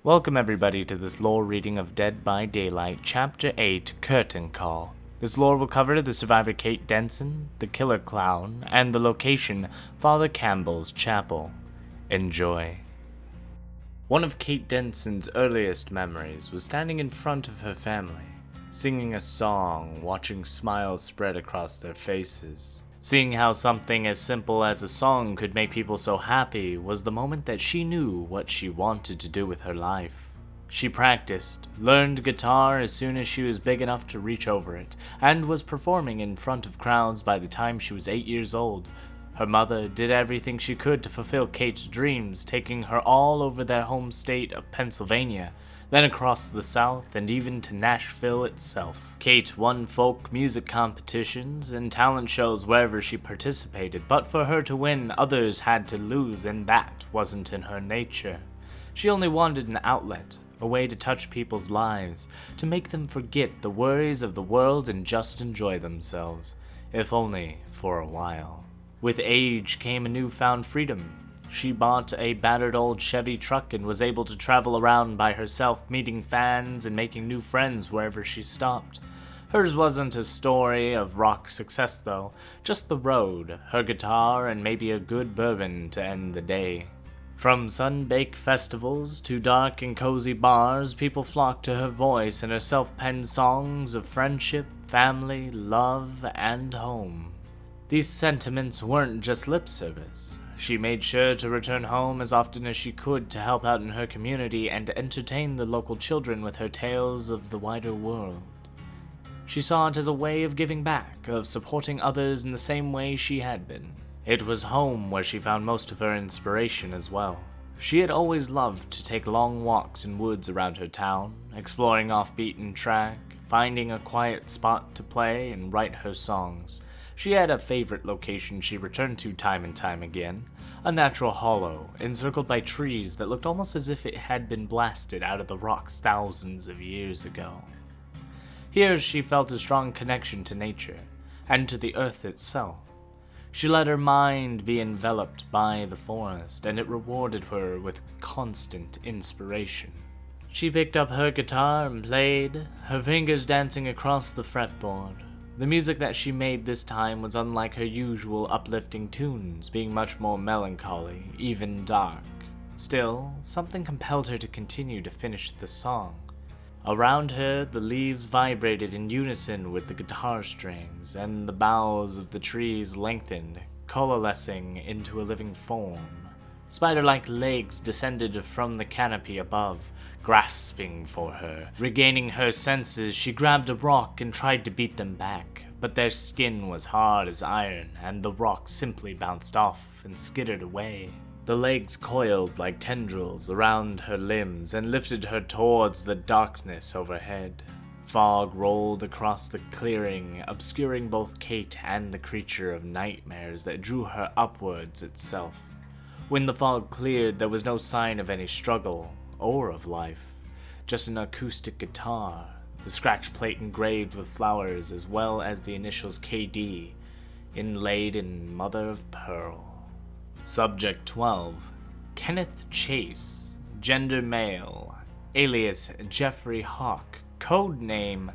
Welcome everybody to this lore reading of Dead by Daylight, Chapter 8, Curtain Call. This lore will cover the survivor Kate Denson, the killer clown, and the location, Father Campbell's chapel. Enjoy. One of Kate Denson's earliest memories was standing in front of her family, singing a song, watching smiles spread across their faces. Seeing how something as simple as a song could make people so happy was the moment that she knew what she wanted to do with her life. She practiced, learned guitar as soon as she was big enough to reach over it, and was performing in front of crowds by the time she was 8 years old. Her mother did everything she could to fulfill Kate's dreams, taking her all over their home state of Pennsylvania, then across the South and even to Nashville itself. Kate won folk music competitions and talent shows wherever she participated, but for her to win, others had to lose, and that wasn't in her nature. She only wanted an outlet, a way to touch people's lives, to make them forget the worries of the world and just enjoy themselves, if only for a while. With age came a newfound freedom. She bought a battered old Chevy truck and was able to travel around by herself, meeting fans and making new friends wherever she stopped. Hers wasn't a story of rock success though, just the road, her guitar, and maybe a good bourbon to end the day. From sun-baked festivals to dark and cozy bars, people flocked to her voice and her self-penned songs of friendship, family, love, and home. These sentiments weren't just lip service. She made sure to return home as often as she could to help out in her community and entertain the local children with her tales of the wider world. She saw it as a way of giving back, of supporting others in the same way she had been. It was home where she found most of her inspiration as well. She had always loved to take long walks in woods around her town, exploring off-beaten track, finding a quiet spot to play and write her songs. She had a favorite location she returned to time and time again, a natural hollow, encircled by trees that looked almost as if it had been blasted out of the rocks thousands of years ago. Here she felt a strong connection to nature, and to the earth itself. She let her mind be enveloped by the forest, and it rewarded her with constant inspiration. She picked up her guitar and played, her fingers dancing across the fretboard. The music that she made this time was unlike her usual uplifting tunes, being much more melancholy, even dark. Still, something compelled her to continue to finish the song. Around her, the leaves vibrated in unison with the guitar strings, and the boughs of the trees lengthened, coalescing into a living form. Spider-like legs descended from the canopy above, grasping for her. Regaining her senses, she grabbed a rock and tried to beat them back, but their skin was hard as iron, and the rock simply bounced off and skittered away. The legs coiled like tendrils around her limbs and lifted her towards the darkness overhead. Fog rolled across the clearing, obscuring both Kate and the creature of nightmares that drew her upwards itself. When the fog cleared, there was no sign of any struggle or of life, just an acoustic guitar, the scratch plate engraved with flowers as well as the initials KD, inlaid in mother of pearl. Subject 12. Kenneth Chase, gender male, alias Jeffrey Hawk, code name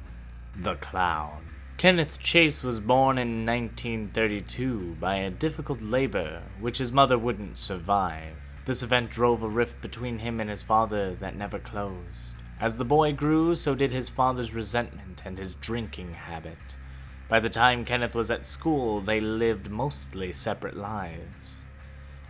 The Clown. Kenneth Chase was born in 1932 by a difficult labor, which his mother wouldn't survive. This event drove a rift between him and his father that never closed. As the boy grew, so did his father's resentment and his drinking habit. By the time Kenneth was at school, they lived mostly separate lives.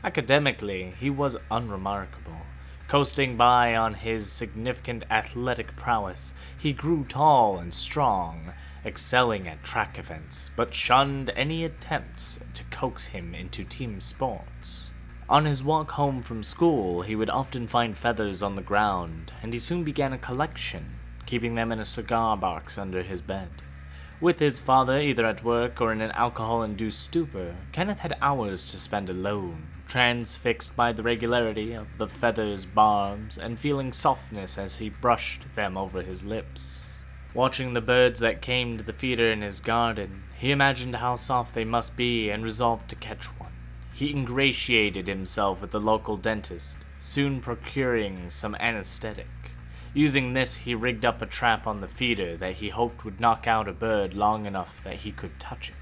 Academically, he was unremarkable. Coasting by on his significant athletic prowess, he grew tall and strong, excelling at track events, but shunned any attempts to coax him into team sports. On his walk home from school, he would often find feathers on the ground, and he soon began a collection, keeping them in a cigar box under his bed. With his father either at work or in an alcohol-induced stupor, Kenneth had hours to spend alone, transfixed by the regularity of the feathers' barbs and feeling softness as he brushed them over his lips. Watching the birds that came to the feeder in his garden, he imagined how soft they must be and resolved to catch one. He ingratiated himself with the local dentist, soon procuring some anesthetic. Using this, he rigged up a trap on the feeder that he hoped would knock out a bird long enough that he could touch it.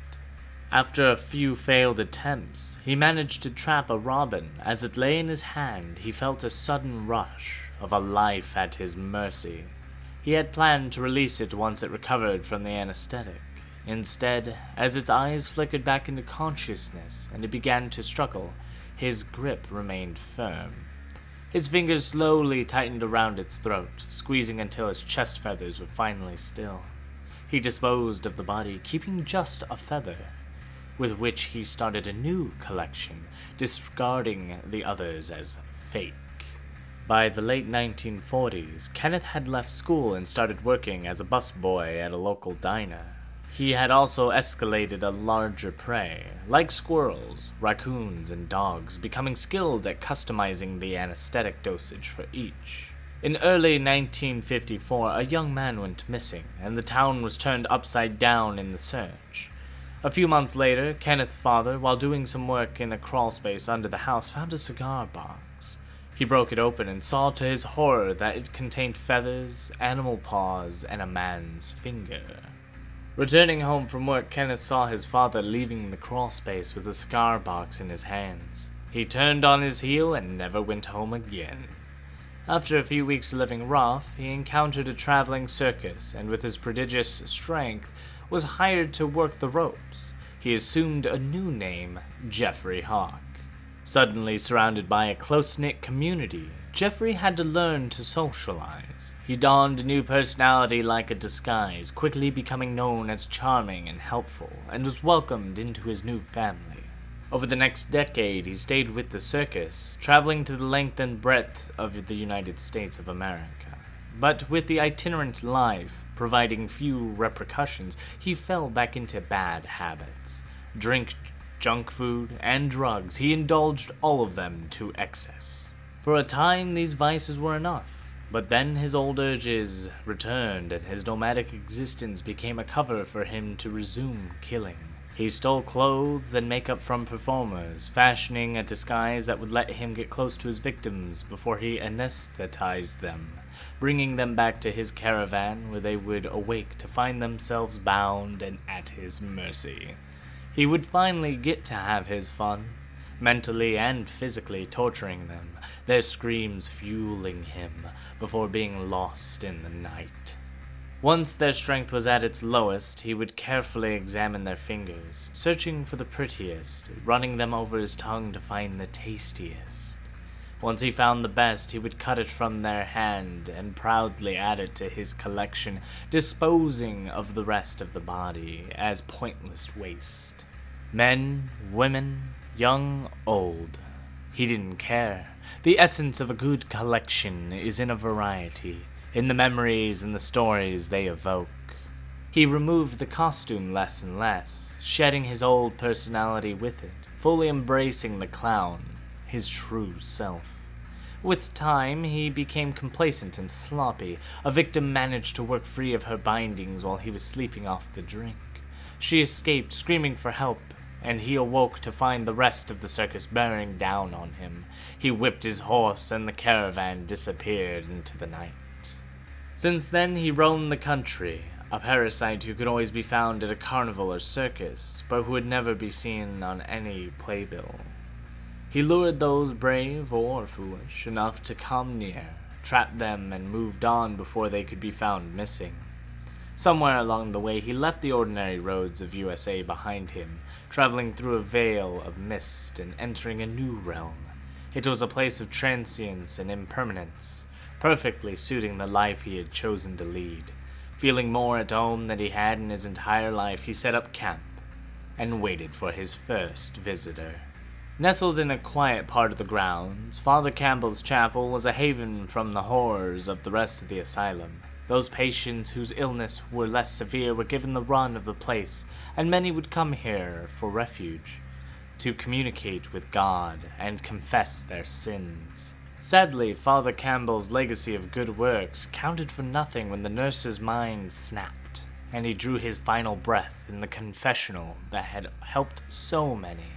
After a few failed attempts, he managed to trap a robin. As it lay in his hand, he felt a sudden rush of a life at his mercy. He had planned to release it once it recovered from the anesthetic. Instead, as its eyes flickered back into consciousness and it began to struggle, his grip remained firm. His fingers slowly tightened around its throat, squeezing until its chest feathers were finally still. He disposed of the body, keeping just a feather, with which he started a new collection, discarding the others as fake. By the late 1940s, Kenneth had left school and started working as a busboy at a local diner. He had also escalated a larger prey, like squirrels, raccoons, and dogs, becoming skilled at customizing the anesthetic dosage for each. In early 1954, a young man went missing, and the town was turned upside down in the search. A few months later, Kenneth's father, while doing some work in a crawlspace under the house, found a cigar box. He broke it open and saw to his horror that it contained feathers, animal paws, and a man's finger. Returning home from work, Kenneth saw his father leaving the crawlspace with a cigar box in his hands. He turned on his heel and never went home again. After a few weeks living rough, he encountered a traveling circus, and with his prodigious strength, was hired to work the ropes. He assumed a new name, Jeffrey Hawk. Suddenly surrounded by a close-knit community, Jeffrey had to learn to socialize. He donned a new personality like a disguise, quickly becoming known as charming and helpful, and was welcomed into his new family. Over the next decade, he stayed with the circus, traveling to the length and breadth of the United States of America. But with the itinerant life providing few repercussions, he fell back into bad habits. Drink, junk food, and drugs, he indulged all of them to excess. For a time, these vices were enough, but then his old urges returned and his nomadic existence became a cover for him to resume killing. He stole clothes and makeup from performers, fashioning a disguise that would let him get close to his victims before he anesthetized them, bringing them back to his caravan where they would awake to find themselves bound and at his mercy. He would finally get to have his fun, mentally and physically torturing them, their screams fueling him before being lost in the night. Once their strength was at its lowest, he would carefully examine their fingers, searching for the prettiest, running them over his tongue to find the tastiest. Once he found the best, he would cut it from their hand and proudly add it to his collection, disposing of the rest of the body as pointless waste. Men, women, young, old. He didn't care. The essence of a good collection is in a variety, in the memories and the stories they evoke. He removed the costume less and less, shedding his old personality with it, fully embracing the clown, his true self. With time, he became complacent and sloppy. A victim managed to work free of her bindings while he was sleeping off the drink. She escaped, screaming for help, and he awoke to find the rest of the circus bearing down on him. He whipped his horse, and the caravan disappeared into the night. Since then, he roamed the country, a parasite who could always be found at a carnival or circus, but who would never be seen on any playbill. He lured those brave or foolish enough to come near, trapped them, and moved on before they could be found missing. Somewhere along the way, he left the ordinary roads of USA behind him, traveling through a veil of mist and entering a new realm. It was a place of transience and impermanence, perfectly suiting the life he had chosen to lead. Feeling more at home than he had in his entire life, he set up camp and waited for his first visitor. Nestled in a quiet part of the grounds, Father Campbell's chapel was a haven from the horrors of the rest of the asylum. Those patients whose illness were less severe were given the run of the place, and many would come here for refuge, to communicate with God and confess their sins. Sadly, Father Campbell's legacy of good works counted for nothing when the nurse's mind snapped, and he drew his final breath in the confessional that had helped so many.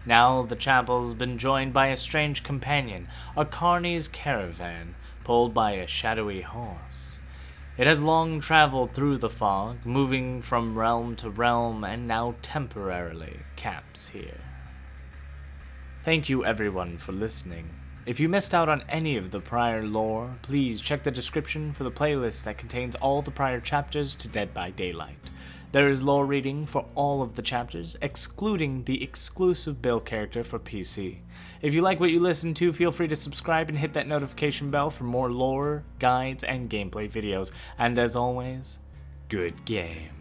Now the chapel's been joined by a strange companion, a Carney's caravan, pulled by a shadowy horse. It has long traveled through the fog, moving from realm to realm, and now temporarily camps here. Thank you everyone for listening. If you missed out on any of the prior lore, please check the description for the playlist that contains all the prior chapters to Dead by Daylight. There is lore reading for all of the chapters, excluding the exclusive Bill character for PC. If you like what you listen to, feel free to subscribe and hit that notification bell for more lore, guides, and gameplay videos. And as always, good game.